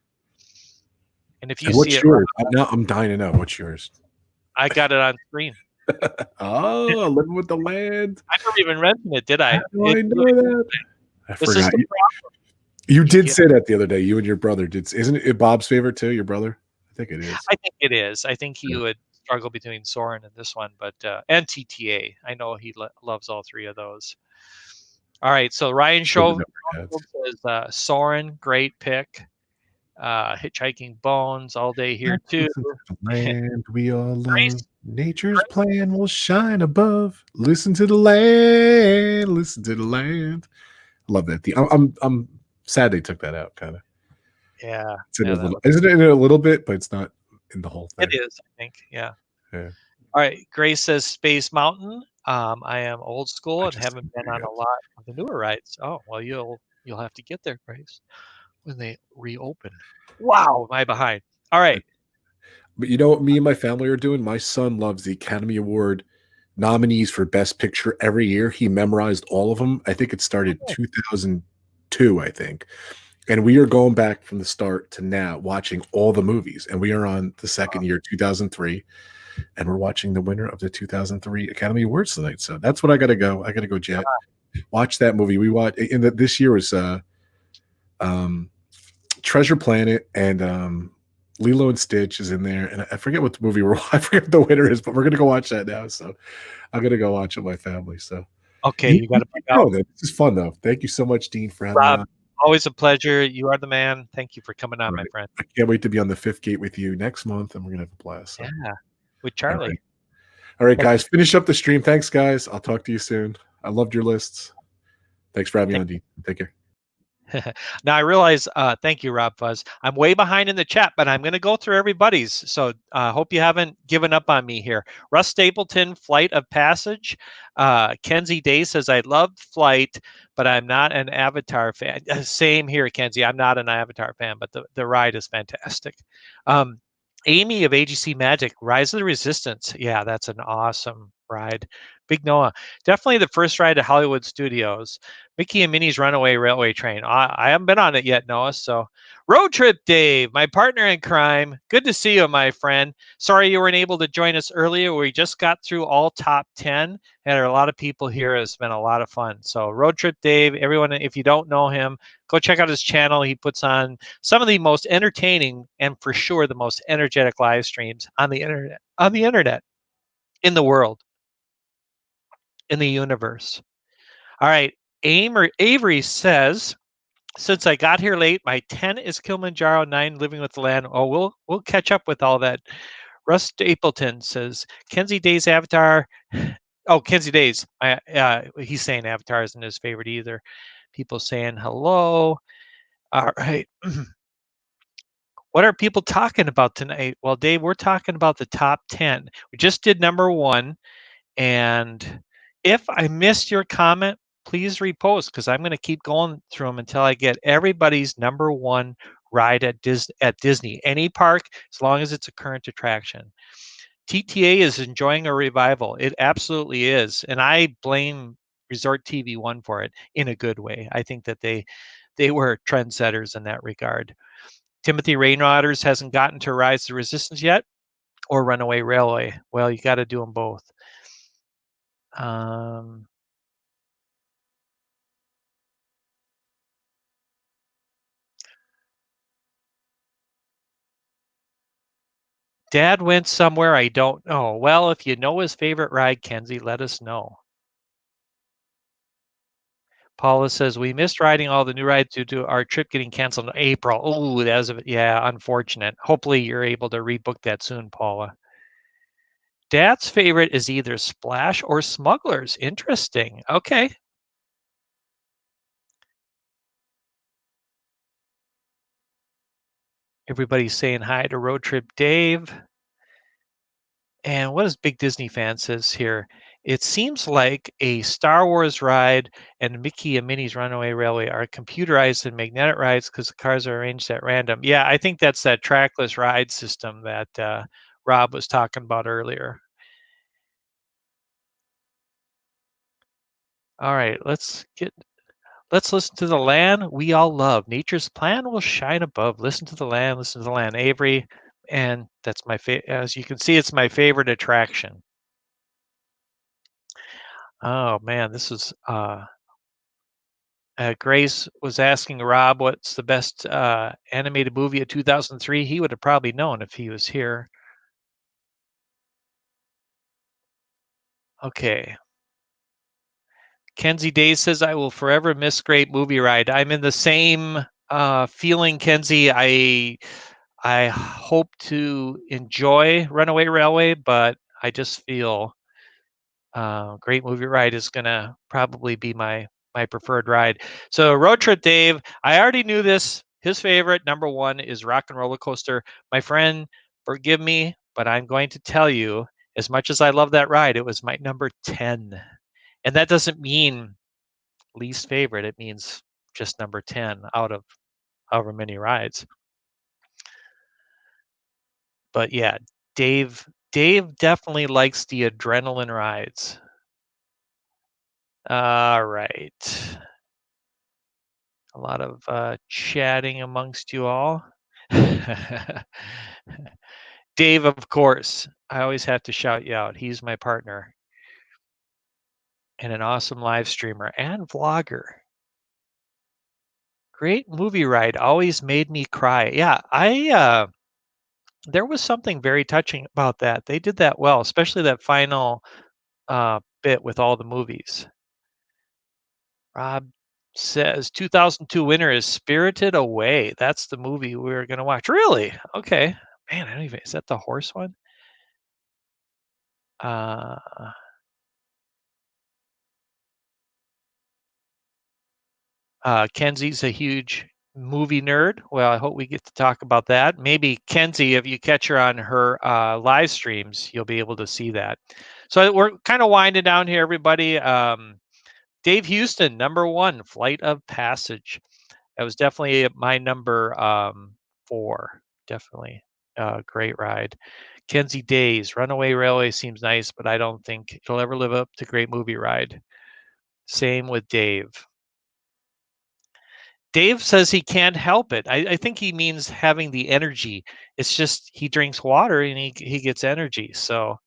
A: And if you
B: what's
A: see it,
B: yours? Now I'm dying to know. What's yours?
A: I got it on screen.
B: Oh, living with the land.
A: I never even rented it, did I?
B: How do I know that? I forgot. You did say that the other day. You and your brother did. Isn't it Bob's favorite too? Your brother? I think it is.
A: I think it is. I think he would struggle between Soarin' and this one, but and TTA. I know he loves all three of those. All right, so Ryan Schoenfeld says Soarin', great pick. Hitchhiking Bones all day here too.
B: Land we all love. Nature's plan will shine above. Listen to the land. Listen to the land. Love that. I'm sad they took that out, kind of.
A: Yeah.
B: Isn't it in a little bit, but it's not in the whole thing.
A: It is, I think. Yeah. All right. Grace says Space Mountain. I am old school and haven't been on a lot of the newer rides. Oh, well, you'll have to get there, Grace, when they reopen. Wow, am I behind? All right.
B: But you know what me and my family are doing? My son loves the Academy Award nominees for Best Picture every year. He memorized all of them. I think it started 2002, I think. And we are going back from the start to now watching all the movies. And we are on the second year, 2003. And we're watching the winner of the 2003 Academy Awards tonight. So that's what I got to go. I got to go, Jet. Watch that movie. We watched this year was Treasure Planet and Lilo and Stitch is in there, and I forget what the movie I forget what the winner is, but we're gonna go watch that now. So I'm gonna go watch it with my family. So
A: okay, you got to pick out.
B: This is fun though. Thank you so much, Dean, for having me on.
A: Always a pleasure. You are the man. Thank you for coming on, my friend.
B: I can't wait to be on the 5th gate with you next month, and we're gonna have a blast. So.
A: Yeah. with Charlie.
B: All right, guys, finish up the stream. Thanks, guys. I'll talk to you soon. I loved your lists. Thanks for having me on, Dean. Take care.
A: Now I realize, thank you, Rob Fuzz. I'm way behind in the chat, but I'm going to go through everybody's. So I hope you haven't given up on me here. Russ Stapleton, Flight of Passage. Kenzie Days says, I love Flight, but I'm not an Avatar fan. Same here, Kenzie. I'm not an Avatar fan, but the ride is fantastic. Amy of AJC Magic, Rise of the Resistance. Yeah, that's an awesome ride. Big Noah, definitely the first ride to Hollywood Studios. Mickey and Minnie's Runaway Railway Train. I haven't been on it yet, Noah. So, Roadtrip Dave, my partner in crime. Good to see you, my friend. Sorry you weren't able to join us earlier. We just got through all top 10. Had a lot of people here. It's been a lot of fun. So, Roadtrip Dave, everyone, if you don't know him, go check out his channel. He puts on some of the most entertaining and for sure the most energetic live streams on the internet, in the world, in the universe. All right. Avery says, since I got here late, my 10 is Kilimanjaro, 9 Living with the Land. Oh, we'll catch up with all that. Russ Stapleton says, Kenzie Days Avatar. Oh, Kenzie Days. He's saying Avatar isn't his favorite either. People saying hello. All right. What are people talking about tonight? Well, Dave, we're talking about the top 10. We just did number 1. And if I missed your comment, please repost, because I'm going to keep going through them until I get everybody's number 1 ride at Disney. Any park, as long as it's a current attraction. TTA is enjoying a revival. It absolutely is. And I blame Resort TV 1 for it in a good way. I think that they were trendsetters in that regard. Timothy Rainwaters hasn't gotten to Rise of the Resistance yet, or Runaway Railway. Well, you got to do them both. Dad went somewhere I don't know. Well, if you know his favorite ride, Kenzie, let us know. Paula says, we missed riding all the new rides due to our trip getting canceled in April. Oh, that was, unfortunate. Hopefully you're able to rebook that soon, Paula. Dad's favorite is either Splash or Smugglers. Interesting. Okay. Everybody's saying hi to Roadtrip Dave. And what does Big Disney Fan says here? It seems like a Star Wars ride and Mickey and Minnie's Runaway Railway are computerized and magnetic rides because the cars are arranged at random. Yeah, I think that's that trackless ride system that Rob was talking about earlier. All right, let's listen to the land we all love. Nature's plan will shine above. Listen to the land, Avery. And that's my favorite. As you can see, it's my favorite attraction. Oh man, this is Grace was asking Rob what's the best animated movie of 2003. He would have probably known if he was here. Okay. Kenzie Days says, I will forever miss Great Movie Ride. I'm in the same feeling, Kenzie. I hope to enjoy Runaway Railway, but I just feel Great Movie Ride is going to probably be my preferred ride. So Roadtrip Dave, I already knew this. His favorite, number 1, is Rock and Roller Coaster. My friend, forgive me, but I'm going to tell you, as much as I love that ride, it was my number 10. And that doesn't mean least favorite. It means just number 10 out of however many rides. But yeah, Dave definitely likes the adrenaline rides. All right. A lot of chatting amongst you all. Dave, of course, I always have to shout you out. He's my partner and an awesome live streamer and vlogger. Great movie ride. Always made me cry. Yeah, there was something very touching about that. They did that well, especially that final bit with all the movies. Rob says 2002 winner is Spirited Away. That's the movie we're going to watch. Really? Okay. Man, I don't even, is that the horse one? Uh, Kenzie's a huge movie nerd. Well, I hope we get to talk about that. Maybe Kenzie, if you catch her on her live streams, you'll be able to see that. So we're kind of winding down here, everybody. Dave Houston, #1, Flight of Passage. That was definitely my number 4. Definitely a great ride. Kenzie Days, Runaway Railway seems nice, but I don't think it'll ever live up to Great Movie Ride. Same with Dave. Dave says he can't help it. I think he means having the energy. It's just he drinks water and he gets energy. So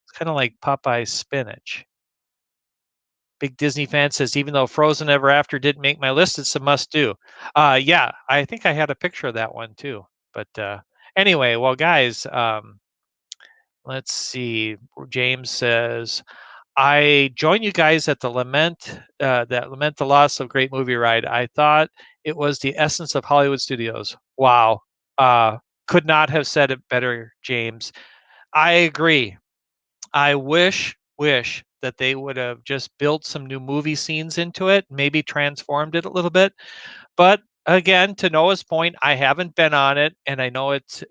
A: it's kind of like Popeye's spinach. Big Disney fan says, even though Frozen Ever After didn't make my list, it's a must do. Yeah, I think I had a picture of that one too. But anyway, well, guys, let's see. James says, I join you guys at the lament the loss of Great Movie Ride. I thought it was the essence of Hollywood studios. Wow. Could not have said it better, James. I agree. I wish that they would have just built some new movie scenes into it, maybe transformed it a little bit. But again, to Noah's point, I haven't been on it, and I know it's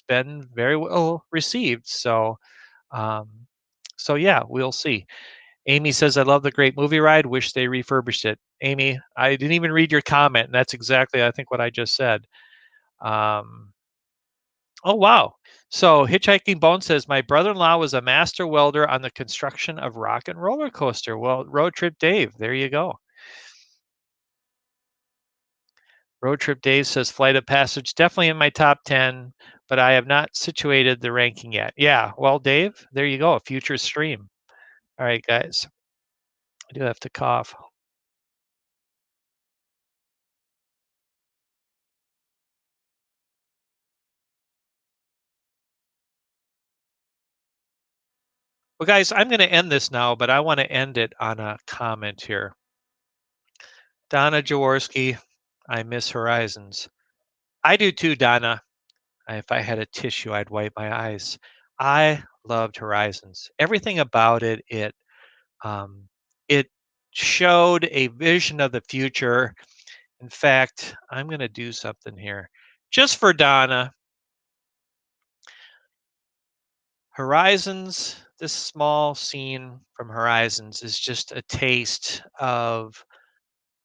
A: been very well received. So um, yeah, we'll see. Amy says, I love the Great Movie Ride. Wish they refurbished it. Amy, I didn't even read your comment, and that's exactly, I think, what I just said. Oh, wow. So Hitchhiking Bone says, my brother-in-law was a master welder on the construction of Rock and Roller Coaster. Well, Road Trip Dave, there you go. Road Trip Dave says, Flight of Passage, definitely in my top 10, but I have not situated the ranking yet. Yeah, well, Dave, there you go, a future stream. All right, guys. I do have to cough. Well, guys, I'm going to end this now, but I want to end it on a comment here. Donna Jaworski, I miss Horizons. I do too, Donna. If I had a tissue, I'd wipe my eyes. I loved Horizons. Everything about it, um, it showed a vision of the future. In fact, I'm going to do something here just for Donna. Horizons, this small scene from Horizons is just a taste of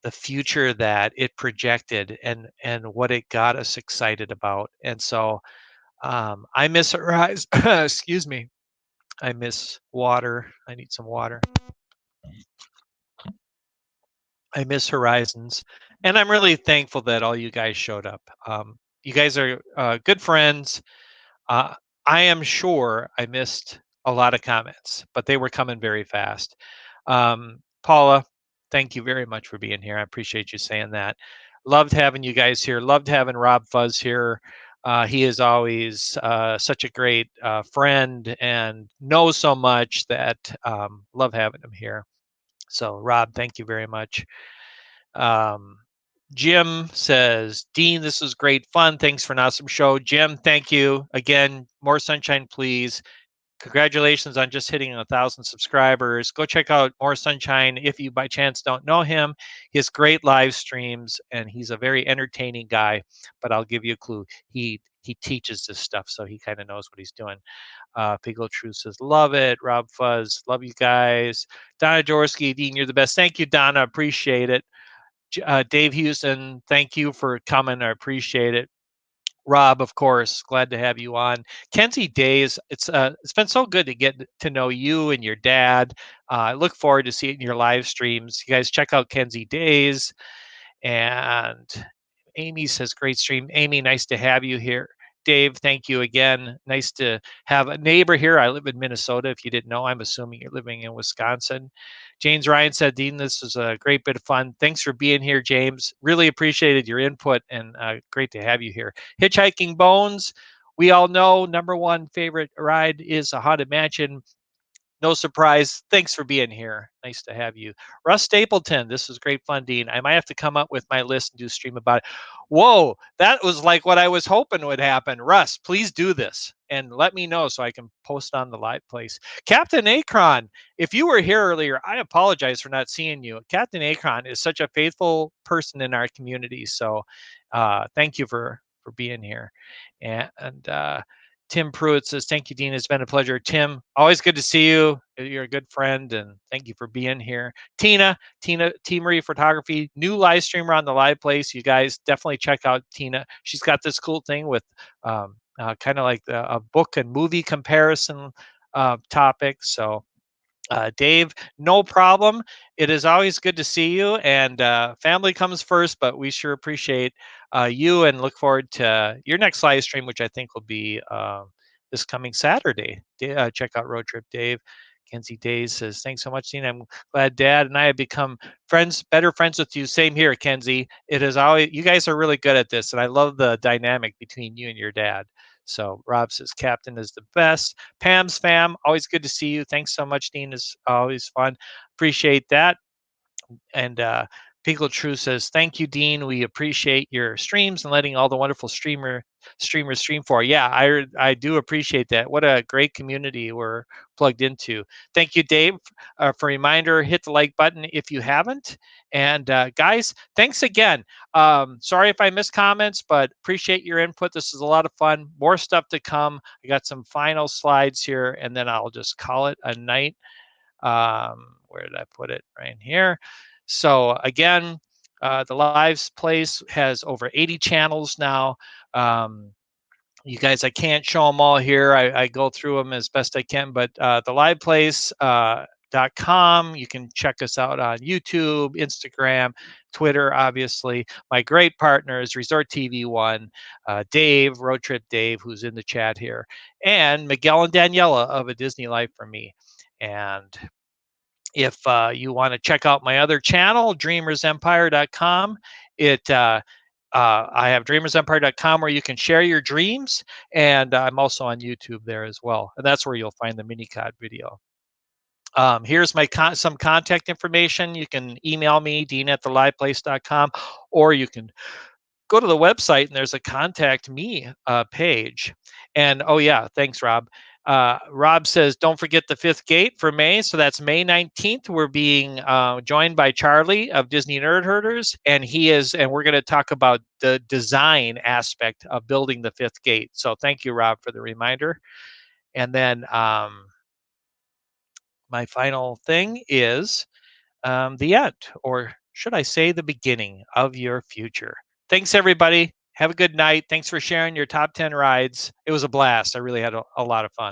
A: the future that it projected and what it got us excited about. And so I miss Horizons. Excuse me. I miss water. I need some water. I miss Horizons, and I'm really thankful that all you guys showed up. You guys are good friends. Uh, I am sure I missed a lot of comments, but they were coming very fast. Paula, thank you very much for being here. I appreciate you saying that. Loved having you guys here. Loved having Rob Fuzz here. He is always such a great friend and knows so much that love having him here. So, Rob, thank you very much. Um, Jim says, Dean, this was great fun. Thanks for an awesome show. Jim, thank you. Again, more sunshine, please. Congratulations on just hitting 1,000 subscribers. Go check out More Sunshine if you by chance don't know him. He has great live streams and he's a very entertaining guy. But I'll give you a clue. He teaches this stuff, so he kind of knows what he's doing. Pigletroo says, love it. Rob Fuzz, love you guys. Donna Jaworski, Dean, you're the best. Thank you, Donna. Appreciate it. Dave Houston, thank you for coming. I appreciate it. Rob, of course, glad to have you on. Kenzie Days, it's been so good to get to know you and your dad. I look forward to seeing your live streams. You guys check out Kenzie Days. And Amy says, great stream. Amy, nice to have you here. Dave, thank you again. Nice to have a neighbor here. I live in Minnesota. If you didn't know, I'm assuming you're living in Wisconsin. James Ryan said, Dean, this was a great bit of fun. Thanks for being here, James. Really appreciated your input and great to have you here. Hitchhiking Bones, we all know #1 favorite ride is a Haunted Mansion. no surprise. Thanks for being here. Nice to have you. Russ Stapleton, this was great fun, Dean. I might have to come up with my list and do a stream about it. Whoa, that was like what I was hoping would happen. Russ, please do this and let me know so I can post on the live place. Captain Akron, if you were here earlier, I apologize for not seeing you. Captain Akron is such a faithful person in our community. So thank you for being here. And Tim Pruitt says, thank you, Dean. It's been a pleasure. Tim, always good to see you. You're a good friend, and thank you for being here. Tina, T. Marie Photography, new live streamer on the live place. You guys definitely check out Tina. She's got this cool thing with kind of like a book and movie comparison topic. So Dave, no problem. It is always good to see you, and family comes first, but we sure appreciate you and look forward to your next live stream, which I think will be this coming Saturday. Check out Roadtrip Dave. Kenzie Days says, thanks so much, Dean. I'm glad Dad and I have become friends, better friends with you. Same here, Kenzie. It is always, you guys are really good at this, and I love the dynamic between you and your dad. So Rob says, Captain is the best. Pam's fam, always good to see you. Thanks so much, Dean. Is always fun. Appreciate that. And Pigletroo says, thank you, Dean. We appreciate your streams and letting all the wonderful streamers stream for. Yeah, I do appreciate that. What a great community we're plugged into. Thank you, Dave, for a reminder. Hit the like button if you haven't. And guys, thanks again. Sorry if I missed comments, but appreciate your input. This is a lot of fun. More stuff to come. I got some final slides here, and then I'll just call it a night. Where did I put it? Right here. So again, the live place has over 80 channels now. You guys, I can't show them all here. I go through them as best I can, but the live place, .com. You can check us out on YouTube, Instagram, Twitter, obviously. My great partners, Resort TV One, Dave, Roadtrip Dave, who's in the chat here, and Miguel and Daniela of A Disney Life for Me. And if you want to check out my other channel, dreamersempire.com, I have dreamersempire.com where you can share your dreams, and I'm also on YouTube there as well. And that's where you'll find the mini-cod video. Here's my some contact information. You can email me, dean@theliveplace.com, or you can go to the website and there's a contact me page. And oh yeah, thanks, Rob. Rob says, don't forget the 5th gate for May. So that's May 19th. We're being joined by Charlie of Disney Nerd Herders. And we're going to talk about the design aspect of building the 5th gate. So thank you, Rob, for the reminder. And then my final thing is the end, or should I say the beginning of your future. Thanks, everybody. Have a good night. Thanks for sharing your top 10 rides. It was a blast. I really had a lot of fun.